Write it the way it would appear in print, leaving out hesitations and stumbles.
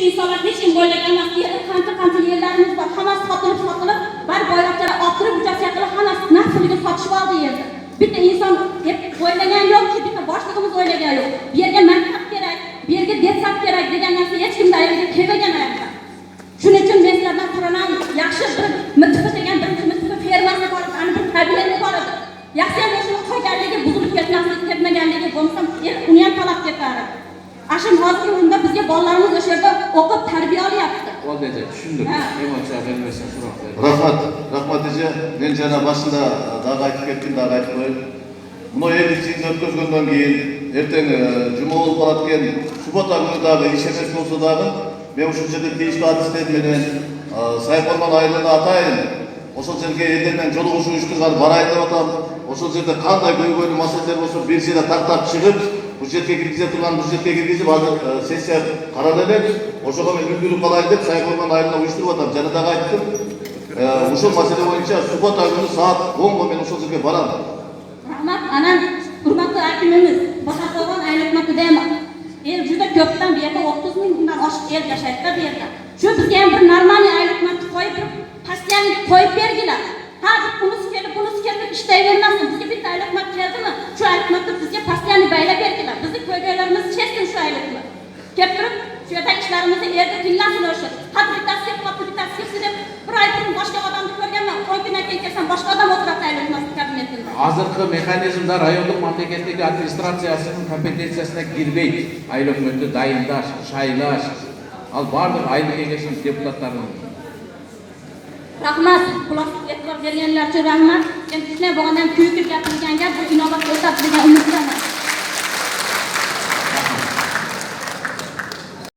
insonlar hech kim o'ylagan emas. Qancha yerlarimiz bor, hammasi sotilib, bar boyroqchalar oqtirib uchasiya qilib, hammasi naf puliga sotishib oldi yerda. Bitta inson deb o'ylagan yo'qki, bitta boshlig'imiz o'ylagan yo'q. Bu yerga maktab kerak, bu yerga detsat kerak degan narsa hech kimda ayolga kelmagan ayollar. Shuning uchun men sizlardan so'rayman, yaxshi bir mittifi degan birinchi mittifi fermasini borib, ana bir kabinetni bor edi. Yaxshi ham shuni qo'yganligi, buzilib ketmaganligi bo'lsa, uni ham talab etardi. Ashim hozirgi kunda bizga bolalarimiz o'sha yerda o'qib tarbiya olyapti. Bo'ldi, tushundim. Emotsiya bermasa so'roqlar. Rahmat aka, men jana boshida dağı aytib ketdim, dağı aytib qo'yib. Buni elchilikni o'tkazgandan keyin ertang juma bo'lib qolayotgan subota kunidagi ish emas bo'lsa dag'i men o'sha yerda tegishli adreslarni men Sayfarman aylığını atayın. O'sha yerga elden jolug'ush uyushtirib barayın deb atam. O'sha yerda qanday ko'y-ko'yli masalalar bo'lsa, bir yerda tarqab chiqib, bu yerga kirgizib turgan, bu yerga kirgizib hozir sessiya qarab edi. O'shaga men ulgurib qolay deb Sayfarman aylığını uyushtirib atam. Jana dağı aytdim. O'sha masala bo'yicha subota kuni soat 10 ga men o'sha yerga boraman. Rahmat, anan hurmatli akimimiz, Boshaqo'g'on aylanmoqda emas. Juda ko'pdan bu yerda 30 mingdan oshiq el yashaydi bu yerda. Shu bizga ham bir normal aylanmoqni qo'yib, pastyanga qo'yib bergilar. Ha, bunisi kelib ishlayvermasin. Bizga bitta aylanmoq keldimi? Shu aylanmoqni bizga pastyani baylab bergilar. Bizni ko'yganlarimiz cheksin shu aylanmoq. Kelib turib, shu yerda ishlarimizni erda tinlasin o'sha. Qadritasi deb bir oy burun boshqa odamni ko'rganman. 10 kundan keyin kelsam boshqa odam o'tiradi aylanmoq kabinetida. Hozirgi mexanizmlar rayonlik mamlakatdagi administratsiyasining kompetensiyasına girmeydi. Aylık müddü dayındaş, şaylaş, al bardır aylık kengesinin deputatlarının. Rahmat, kulak e'tibor berganlar uchun rahmat. Endi shunday bo'lganda ham kuyib gapirganga bu inobat ko'rsatib degan umiddaman.